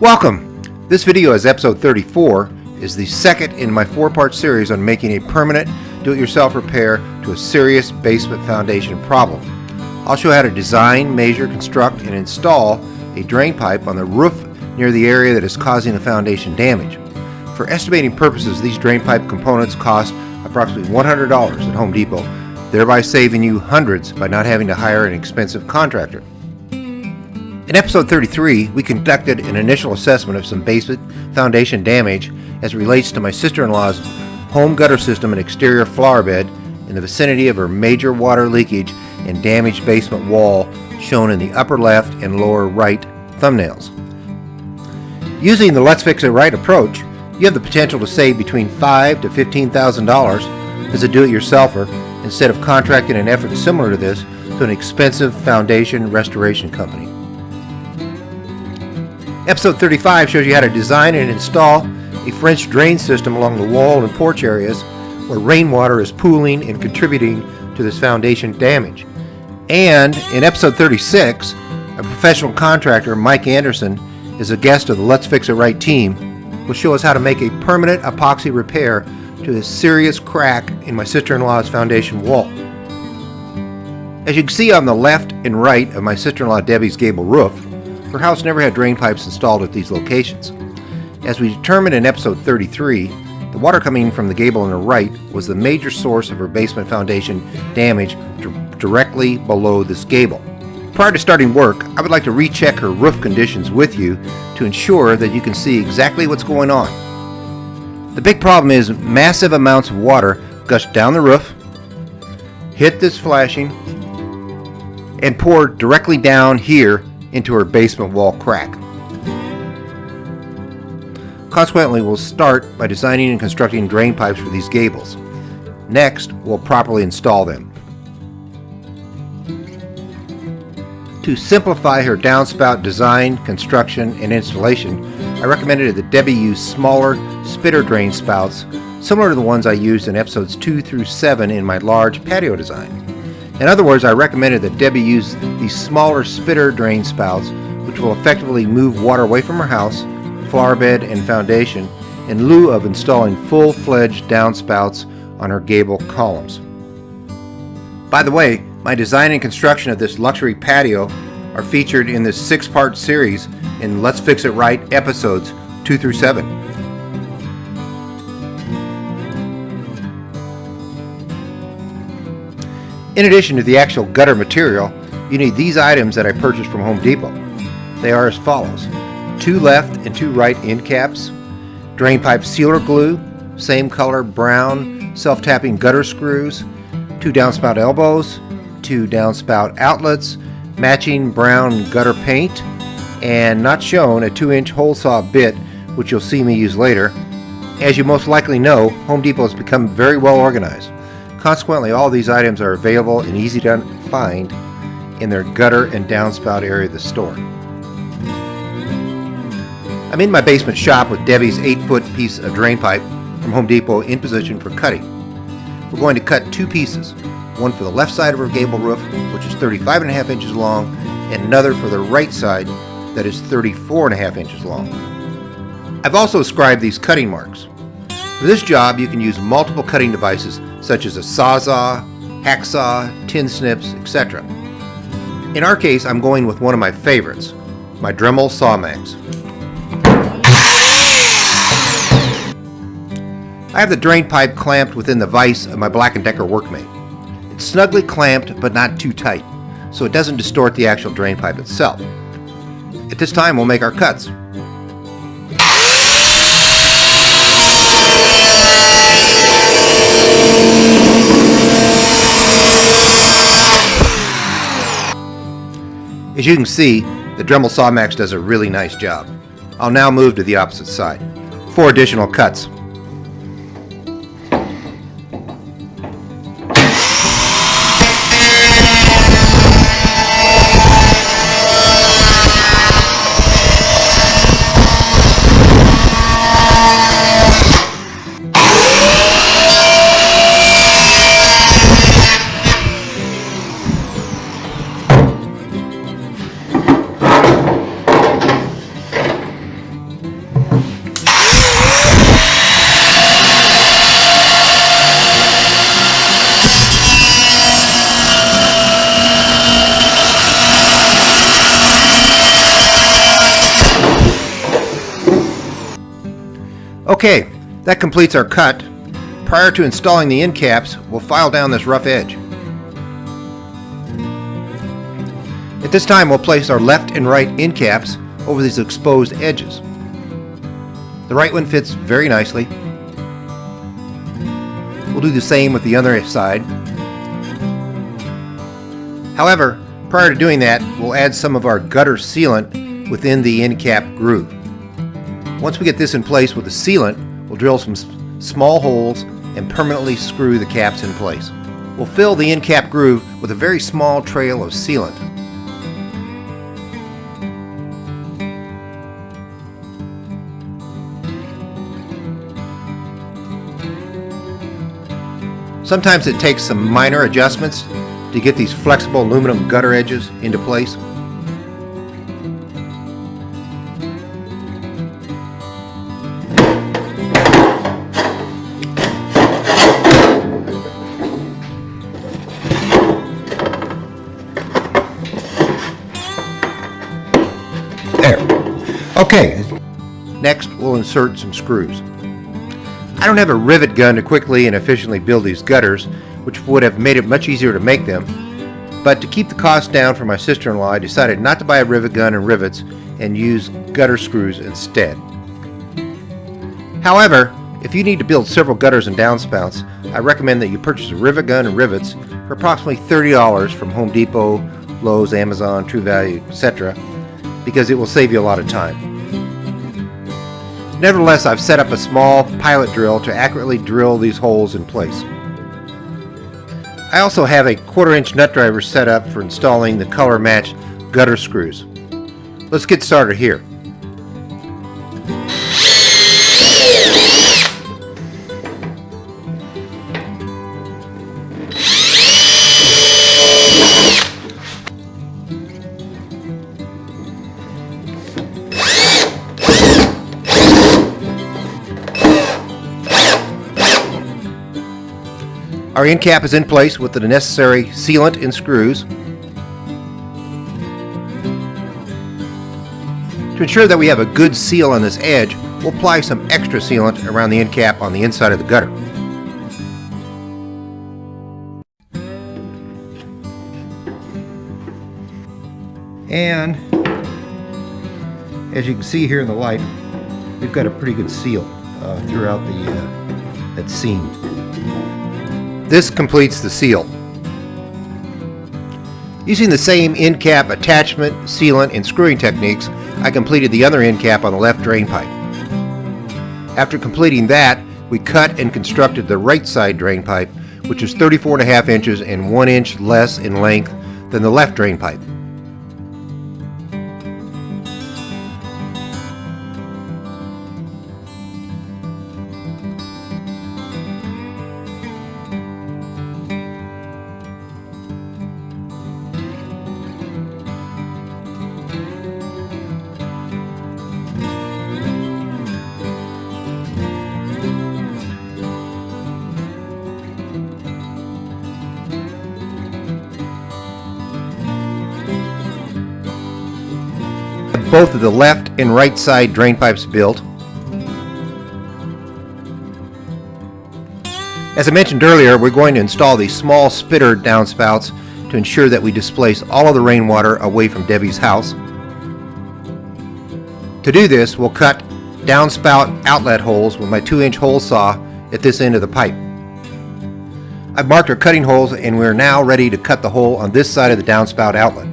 Welcome! This video is episode 34, is the second in my 4-part series on making a permanent do-it-yourself repair to a serious basement foundation problem. I'll show how to design, measure, construct, and install a drain pipe on the roof near the area that is causing the foundation damage. For estimating purposes, these drain pipe components cost approximately $100 at Home Depot, thereby saving you hundreds by not having to hire an expensive contractor. In episode 33, we conducted an initial assessment of some basement foundation damage as it relates to my sister-in-law's home gutter system and exterior flower bed in the vicinity of her major water leakage and damaged basement wall shown in the upper left and lower right thumbnails. Using the Let's Fix It Right approach, you have the potential to save between $5,000 to $15,000 as a do-it-yourselfer instead of contracting an effort similar to this to an expensive foundation restoration company. Episode 35 shows you how to design and install a French drain system along the wall and porch areas where rainwater is pooling and contributing to this foundation damage. And in episode 36, a professional contractor, Mike Anderson, is a guest of the Let's Fix It Right team, will show us how to make a permanent epoxy repair to this serious crack in my sister-in-law's foundation wall. As you can see on the left and right of my sister-in-law Debbie's gable roof, her house never had drain pipes installed at these locations. As we determined in episode 33, the water coming from the gable on the right was the major source of her basement foundation damage directly below this gable. Prior to starting work, I would like to recheck her roof conditions with you to ensure that you can see exactly what's going on. The big problem is massive amounts of water gushed down the roof, hit this flashing, and poured directly down here into her basement wall crack. Consequently, we'll start by designing and constructing drain pipes for these gables. Next, we'll properly install them. To simplify her downspout design, construction, and installation, I recommended that Debbie use smaller spitter drain spouts similar to the ones I used in episodes 2 through 7 in my large patio design. In other words, I recommended that Debbie use these smaller spitter drain spouts, which will effectively move water away from her house, flower bed, and foundation in lieu of installing full-fledged downspouts on her gable columns. By the way, my design and construction of this luxury patio are featured in this 6-part series in Let's Fix It Right episodes 2 through 7. In addition to the actual gutter material, you need these items that I purchased from Home Depot. They are as follows: 2 left and 2 right end caps, drain pipe sealer glue, same color brown self-tapping gutter screws, 2 downspout elbows, 2 downspout outlets, matching brown gutter paint, and not shown, a 2-inch hole saw bit, which you'll see me use later. As you most likely know, Home Depot has become very well organized. Consequently, all these items are available and easy to find in their gutter and downspout area of the store. I'm in my basement shop with Debbie's 8-foot piece of drain pipe from Home Depot in position for cutting. We're going to cut 2 pieces, one for the left side of her gable roof, which is 35.5 inches long, and another for the right side that is 34.5 inches long. I've also scribed these cutting marks. For this job, you can use multiple cutting devices such as a sawzall, hacksaw, tin snips, etc. In our case, I'm going with one of my favorites, my Dremel Sawmax. I have the drain pipe clamped within the vise of my Black & Decker Workmate. It's snugly clamped but not too tight, so it doesn't distort the actual drain pipe itself. At this time, we'll make our cuts. As you can see, the Dremel Sawmax does a really nice job. I'll now move to the opposite side. 4 additional cuts. Okay, that completes our cut. Prior to installing the end caps, we'll file down this rough edge. At this time, we'll place our left and right end caps over these exposed edges. The right one fits very nicely. We'll do the same with the other side. However, prior to doing that, we'll add some of our gutter sealant within the end cap groove. Once we get this in place with the sealant, we'll drill some small holes and permanently screw the caps in place. We'll fill the end cap groove with a very small trail of sealant. Sometimes it takes some minor adjustments to get these flexible aluminum gutter edges into place. There. Okay. Next, we'll insert some screws. I don't have a rivet gun to quickly and efficiently build these gutters, which would have made it much easier to make them, but to keep the cost down for my sister-in-law, I decided not to buy a rivet gun and rivets and use gutter screws instead. However, if you need to build several gutters and downspouts, I recommend that you purchase a rivet gun and rivets for approximately $30 from Home Depot, Lowe's, Amazon, True Value, etc., because it will save you a lot of time. Nevertheless, I've set up a small pilot drill to accurately drill these holes in place. I also have a 1/4-inch nut driver set up for installing the color match gutter screws. Let's get started here. Our end cap is in place with the necessary sealant and screws. To ensure that we have a good seal on this edge, we'll apply some extra sealant around the end cap on the inside of the gutter. And as you can see here in the light, we've got a pretty good seal throughout that seam. This completes the seal. Using the same end cap attachment, sealant, and screwing techniques, I completed the other end cap on the left drain pipe. After completing that, we cut and constructed the right side drain pipe, which is 34.5 inches and 1 inch less in length than the left drain pipe. Both of the left and right side drain pipes built. As I mentioned earlier, we're going to install these small spitter downspouts to ensure that we displace all of the rainwater away from Debbie's house. To do this, we'll cut downspout outlet holes with my 2-inch hole saw at this end of the pipe. I've marked our cutting holes and we're now ready to cut the hole on this side of the downspout outlet.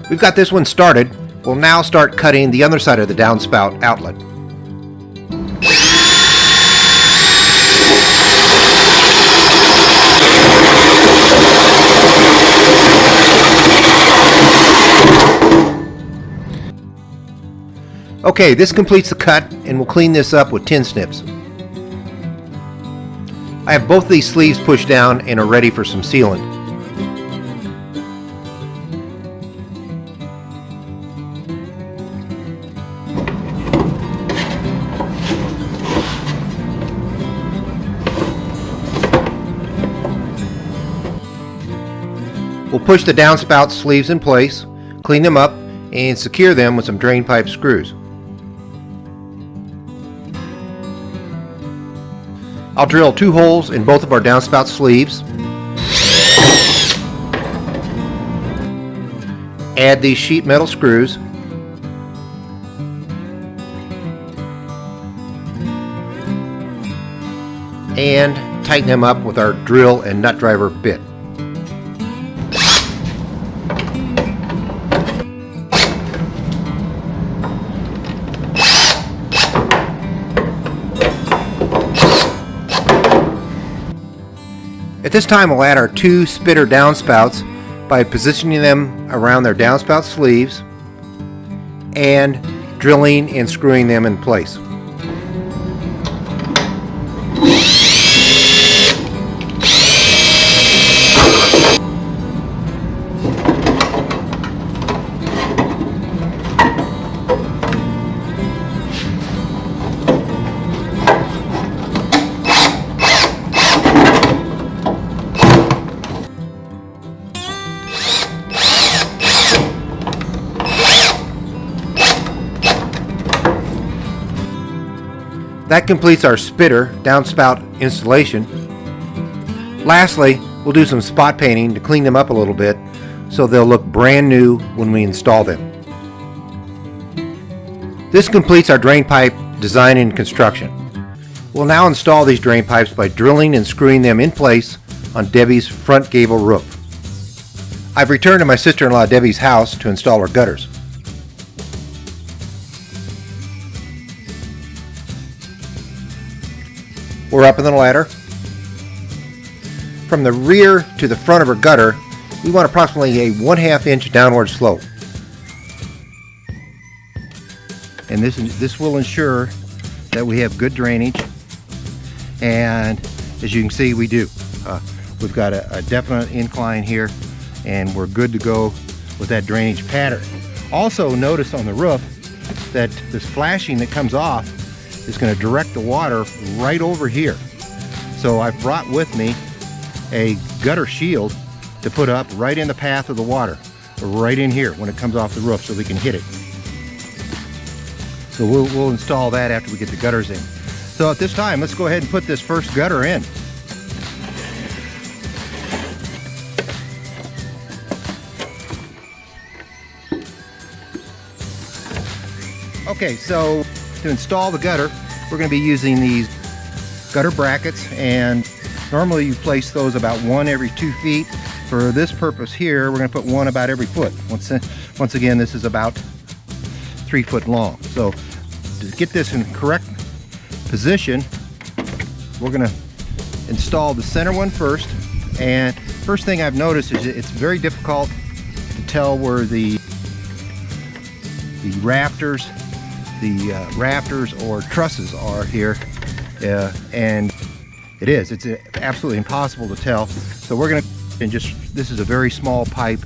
We've got this one started. We'll now start cutting the other side of the downspout outlet. Okay, this completes the cut, and we'll clean this up with tin snips. I have both of these sleeves pushed down and are ready for some sealant. We'll push the downspout sleeves in place, clean them up, and secure them with some drain pipe screws. I'll drill 2 holes in both of our downspout sleeves. Add these sheet metal screws. And tighten them up with our drill and nut driver bit. At this time, we'll add our 2 spitter downspouts by positioning them around their downspout sleeves and drilling and screwing them in place. That completes our spitter downspout installation. Lastly, we'll do some spot painting to clean them up a little bit so they'll look brand new when we install them. This completes our drain pipe design and construction. We'll now install these drain pipes by drilling and screwing them in place on Debbie's front gable roof. I've returned to my sister-in-law Debbie's house to install her gutters. We're up in the ladder. From the rear to the front of her gutter, we want approximately a 1/2 inch downward slope. And this will ensure that we have good drainage. And as you can see, we do. We've got a definite incline here, and we're good to go with that drainage pattern. Also, notice on the roof that this flashing that comes off is going to direct the water right over here. So I've brought with me a gutter shield to put up right in the path of the water, right in here when it comes off the roof, so we can hit it. So we'll install that after we get the gutters in. So at this time, let's go ahead and put this first gutter in. Okay, so to install the gutter, we're going to be using these gutter brackets, and normally you place those about 1 every 2 feet. For this purpose here, we're going to put 1 about every foot. Once again, this is about 3 foot long. So to get this in correct position, we're going to install the center one first. And first thing I've noticed is it's very difficult to tell where the rafters or trusses are here, and it's absolutely impossible to tell. So we're going to, this is a very small pipe,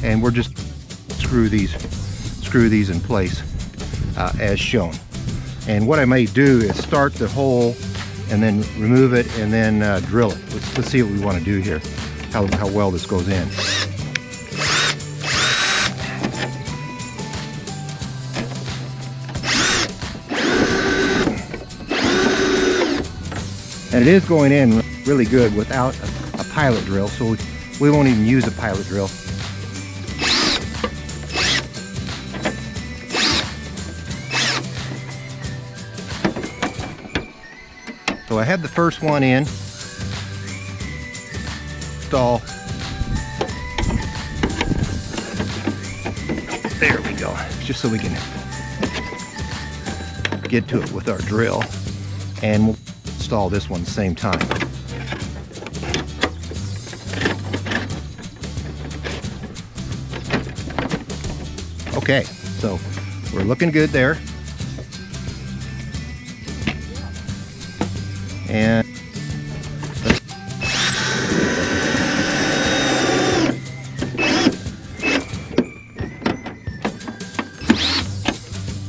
and we're just screw these in place as shown. And what I may do is start the hole and then remove it and then drill it. Let's see what we want to do here, how well this goes in. And it is going in really good without a pilot drill, so we won't even use a pilot drill. So I had the first one in. Install. There we go. Just so we can get to it with our drill. And we'll install this one at the same time. Okay, so we're looking good there. And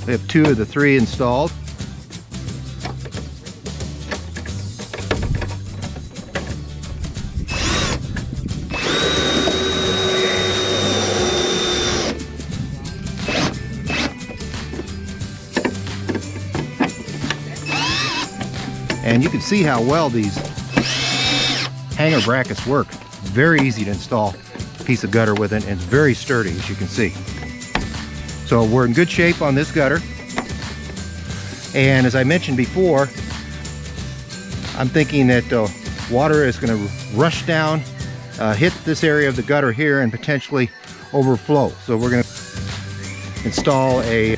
we have 2 of the 3 installed. And you can see how well these hanger brackets work. Very easy to install piece of gutter with it, and it's very sturdy, as you can see. So we're in good shape on this gutter. And as I mentioned before, I'm thinking that water is going to rush down, hit this area of the gutter here, and potentially overflow. So we're going to install a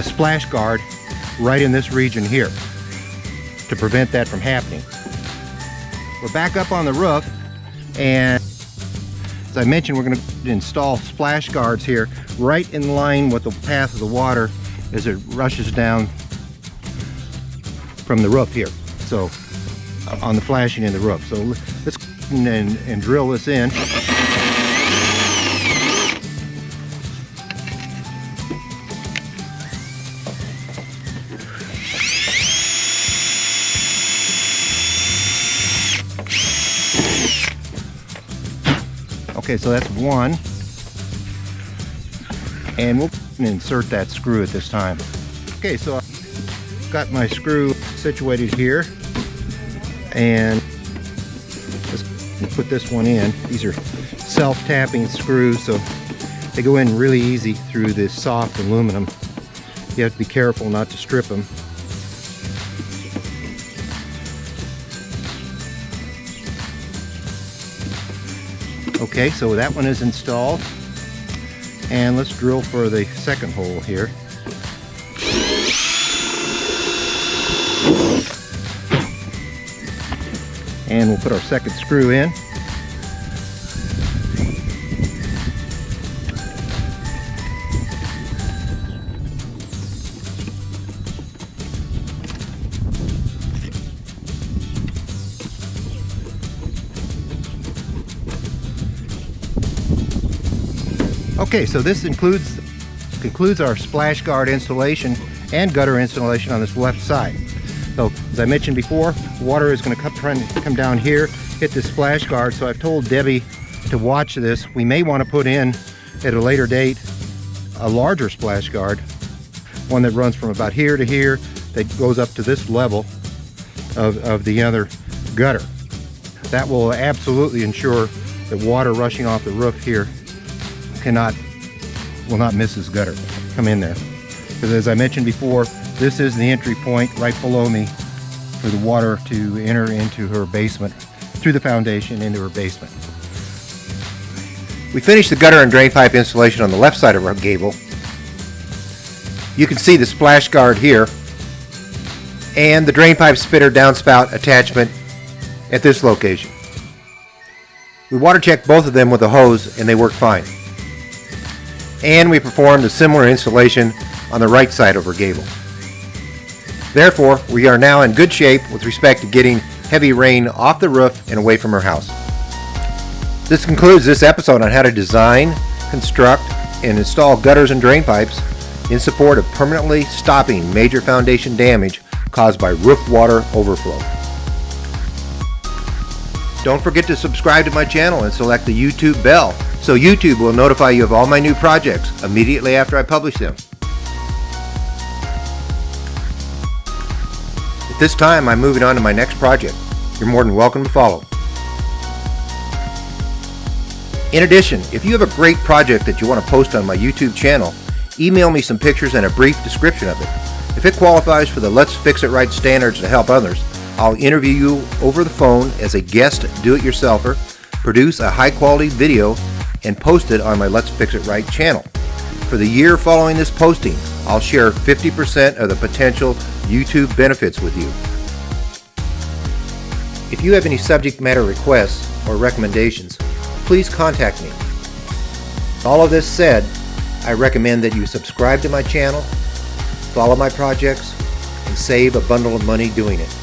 splash guard right in this region here to prevent that from happening. We're back up on the roof, and as I mentioned, we're going to install splash guards here right in line with the path of the water as it rushes down from the roof here. So on the flashing in the roof. So let's go and drill this in. Okay, so that's one, and we'll insert that screw at this time. Okay, so I've got my screw situated here, and let's put this one in. These are self-tapping screws, so they go in really easy through this soft aluminum. You have to be careful not to strip them. Okay, so that one is installed, and let's drill for the second hole here. And we'll put our second screw in. Okay, so this concludes our splash guard installation and gutter installation on this left side. So as I mentioned before, water is going to come down here, hit this splash guard. So I've told Debbie to watch this. We may want to put in at a later date a larger splash guard, one that runs from about here to here, that goes up to this level of the other gutter. That will absolutely ensure that water rushing off the roof here will not miss this gutter, come in there. Because as I mentioned before, this is the entry point right below me for the water to enter into her basement, through the foundation into her basement. We finished the gutter and drain pipe installation on the left side of our gable. You can see the splash guard here and the drain pipe spitter downspout attachment at this location. We water checked both of them with a hose and they work fine. And we performed a similar installation on the right side of our gable. Therefore, we are now in good shape with respect to getting heavy rain off the roof and away from our house. This concludes this episode on how to design, construct, and install gutters and drain pipes in support of permanently stopping major foundation damage caused by roof water overflow. Don't forget to subscribe to my channel and select the YouTube bell so YouTube will notify you of all my new projects immediately after I publish them. At this time, I'm moving on to my next project. You're more than welcome to follow. In addition, if you have a great project that you want to post on my YouTube channel, email me some pictures and a brief description of it. If it qualifies for the Let's Fix It Right standards to help others, I'll interview you over the phone as a guest do-it-yourselfer, produce a high-quality video, and post it on my Let's Fix It Right channel. For the year following this posting, I'll share 50% of the potential YouTube benefits with you. If you have any subject matter requests or recommendations, please contact me. All of this said, I recommend that you subscribe to my channel, follow my projects, and save a bundle of money doing it.